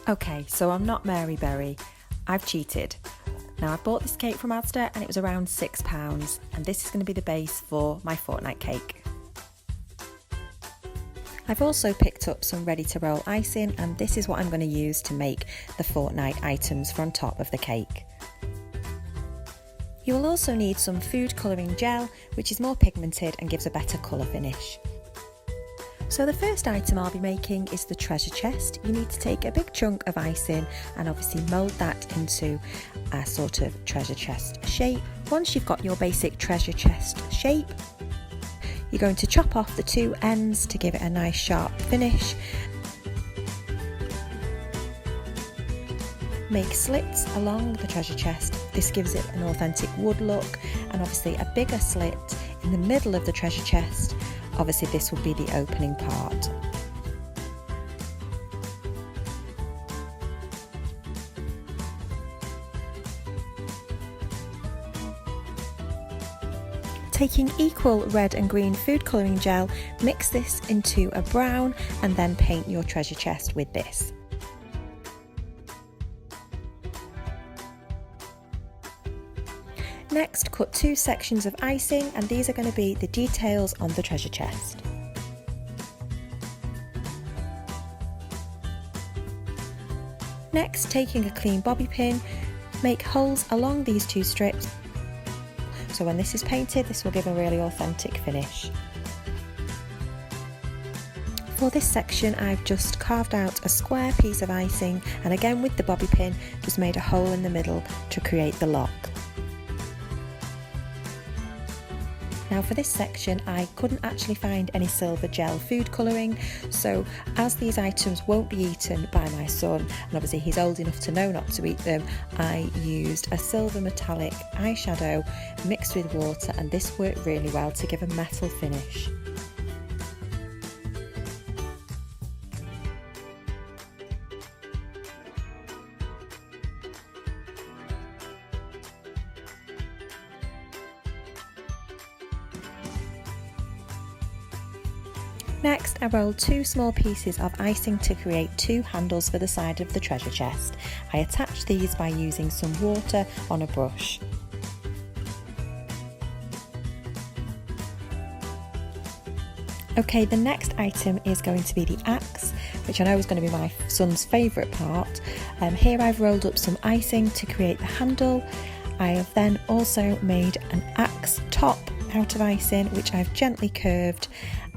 Okay, so I'm not Mary Berry. I've cheated. Now I bought this cake from Asda and it was around £6, and this is going to be the base for my Fortnite cake. I've also picked up some ready to roll icing, and this is what I'm going to use to make the Fortnite items for on top of the cake. You will also need some food colouring gel, which is more pigmented and gives a better colour finish. So the first item I'll be making is the treasure chest. You need to take a big chunk of icing and obviously mould that into a sort of treasure chest shape. Once you've got your basic treasure chest shape, you're going to chop off the two ends to give it a nice sharp finish. Make slits along the treasure chest. This gives it an authentic wood look, and obviously a bigger slit in the middle of the treasure chest. Obviously this will be the opening part. Taking equal red and green food colouring gel, mix this into a brown and then paint your treasure chest with this. Next, cut two sections of icing, and these are going to be the details on the treasure chest. Next, taking a clean bobby pin, make holes along these two strips, so when this is painted, this will give a really authentic finish. For this section, I've just carved out a square piece of icing, and again with the bobby pin, just made a hole in the middle to create the lock. Now for this section, I couldn't actually find any silver gel food colouring, so as these items won't be eaten by my son, and obviously he's old enough to know not to eat them, I used a silver metallic eyeshadow mixed with water, and this worked really well to give a metal finish. Next, I rolled two small pieces of icing to create two handles for the side of the treasure chest. I attached these by using some water on a brush. Okay, the next item is going to be the axe, which I know is going to be my son's favourite part. Here I've rolled up some icing to create the handle. I have then also made an axe top out of icing, which I've gently curved,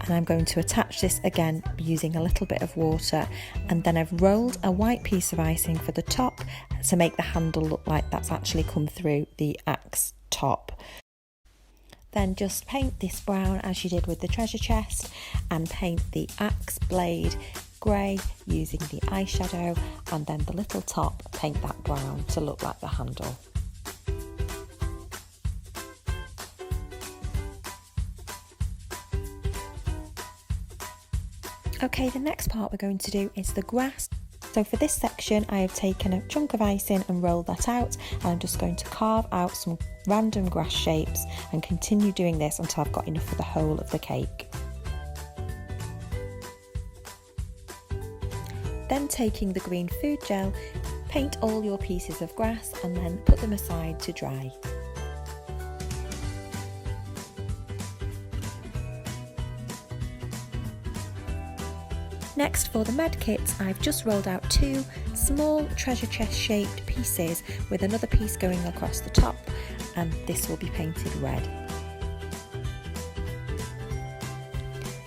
and I'm going to attach this again using a little bit of water, and then I've rolled a white piece of icing for the top to make the handle look like that's actually come through the axe top. Then just paint this brown as you did with the treasure chest, and paint the axe blade grey using the eyeshadow, and then the little top, paint that brown to look like the handle. Okay, the next part we're going to do is the grass. So for this section, I have taken a chunk of icing and rolled that out, and I'm just going to carve out some random grass shapes and continue doing this until I've got enough for the whole of the cake. Then taking the green food gel, paint all your pieces of grass and then put them aside to dry. Next, for the med kits, I've just rolled out two small treasure chest shaped pieces with another piece going across the top, and this will be painted red.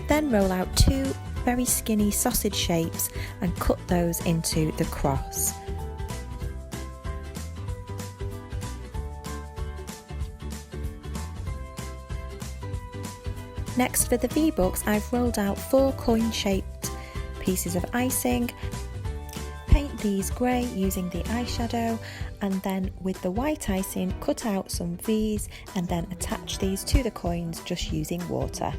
Then roll out two very skinny sausage shapes and cut those into the cross. Next, for the V-Bucks, I've rolled out four coin shaped pieces of icing. Paint these grey using the eyeshadow, and then with the white icing cut out some V's and then attach these to the coins just using water.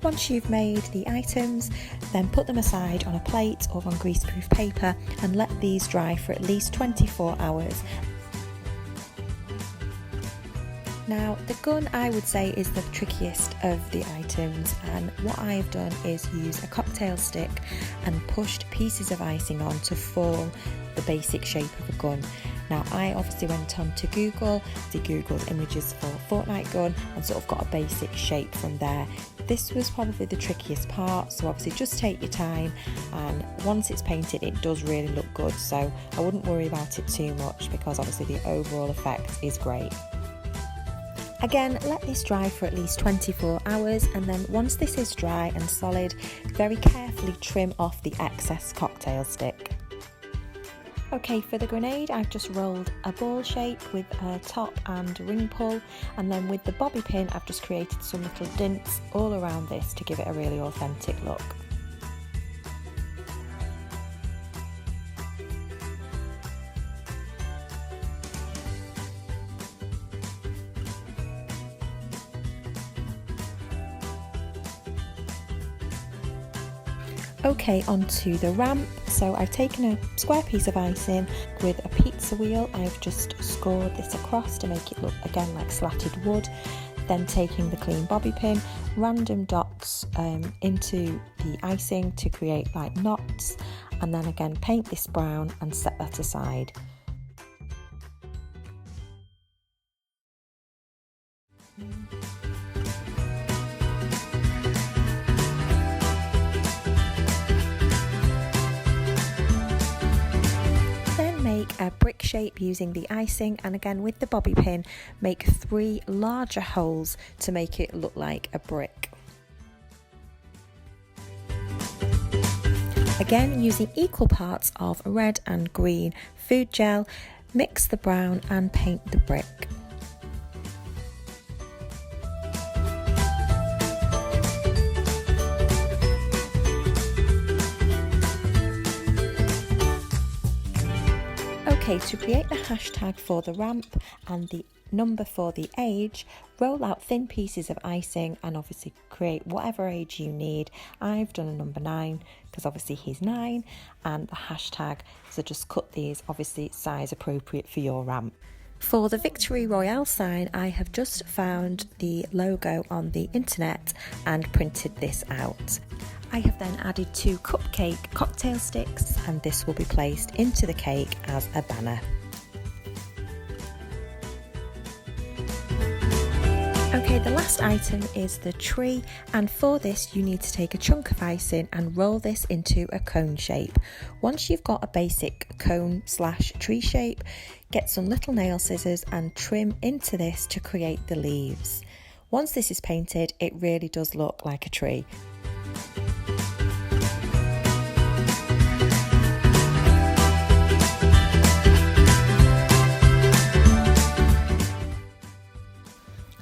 Once you've made the items, then put them aside on a plate or on greaseproof paper and let these dry for at least 24 hours. Now the gun, I would say, is the trickiest of the items, and what I've done is use a cocktail stick and pushed pieces of icing on to form the basic shape of a gun. Now I obviously went on to Googled images for Fortnite gun and sort of got a basic shape from there. This was probably the trickiest part, so obviously just take your time, and once it's painted it does really look good, so I wouldn't worry about it too much because obviously the overall effect is great. Again, let this dry for at least 24 hours, and then once this is dry and solid, very carefully trim off the excess cocktail stick. Okay, for the grenade I've just rolled a ball shape with a top and ring pull, and then with the bobby pin I've just created some little dints all around this to give it a really authentic look. Okay, onto the ramp. So I've taken a square piece of icing with a pizza wheel. I've just scored this across to make it look again like slatted wood. Then taking the clean bobby pin, random dots into the icing to create like knots, and then again paint this brown and set that aside. Make a brick shape using the icing, and again with the bobby pin make 3 larger holes to make it look like a brick. Again, using equal parts of red and green food gel, mix the brown and paint the brick. Okay, to create the hashtag for the ramp and the number for the age, roll out thin pieces of icing and obviously create whatever age you need. I've done a number 9 because obviously he's 9, and the hashtag, so just cut these obviously size appropriate for your ramp. For the Victory Royale sign, I have just found the logo on the internet and printed this out. I have then added 2 cupcake cocktail sticks, and this will be placed into the cake as a banner. Okay, the last item is the tree, and for this you need to take a chunk of icing and roll this into a cone shape. Once you've got a basic cone / tree shape, get some little nail scissors and trim into this to create the leaves. Once this is painted, it really does look like a tree.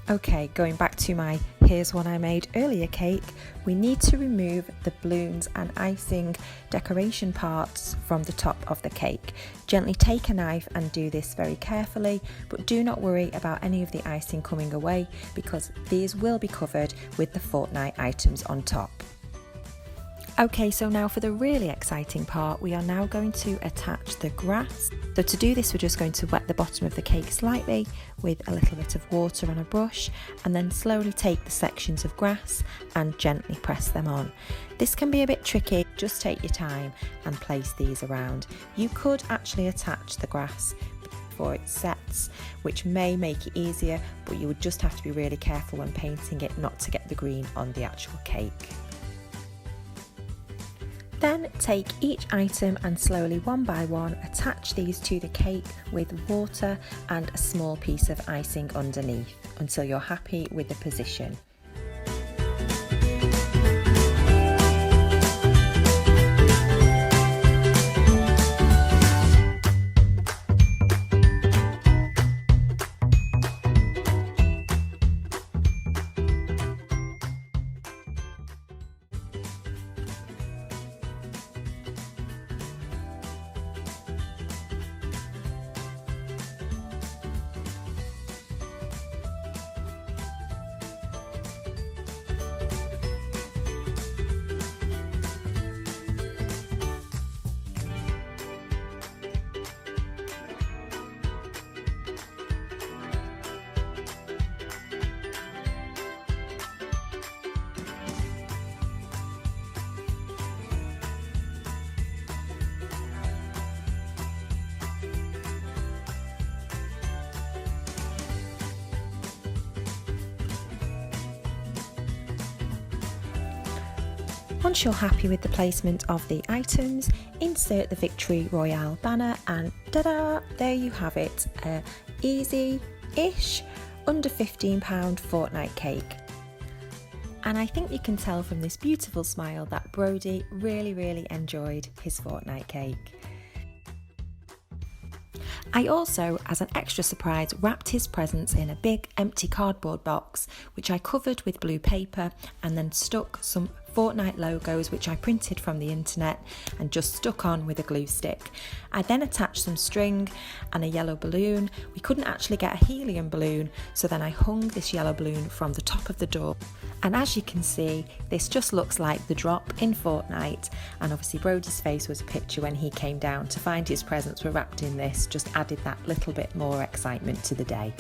Okay, going back to my here's one I made earlier cake, we need to remove the balloons and icing decoration parts from the top of the cake. Gently take a knife and do this very carefully, but do not worry about any of the icing coming away because these will be covered with the Fortnite items on top. Okay, so now for the really exciting part, we are now going to attach the grass. So to do this, we're just going to wet the bottom of the cake slightly with a little bit of water on a brush, and then slowly take the sections of grass and gently press them on. This can be a bit tricky, just take your time and place these around. You could actually attach the grass before it sets, which may make it easier, but you would just have to be really careful when painting it not to get the green on the actual cake. Then take each item and slowly one by one attach these to the cake with water and a small piece of icing underneath until you're happy with the position. Once you're happy with the placement of the items, insert the Victory Royale banner and ta-da! There you have it, a easy-ish, under £15 Fortnite cake. And I think you can tell from this beautiful smile that Brody really enjoyed his Fortnite cake. I also, as an extra surprise, wrapped his presents in a big empty cardboard box, which I covered with blue paper and then stuck some Fortnite logos which I printed from the internet and just stuck on with a glue stick. I then attached some string and a yellow balloon. We couldn't actually get a helium balloon, so then I hung this yellow balloon from the top of the door. And as you can see, this just looks like the drop in Fortnite, and obviously Brody's face was a picture when he came down to find his presents were wrapped in this, just added that little bit more excitement to the day.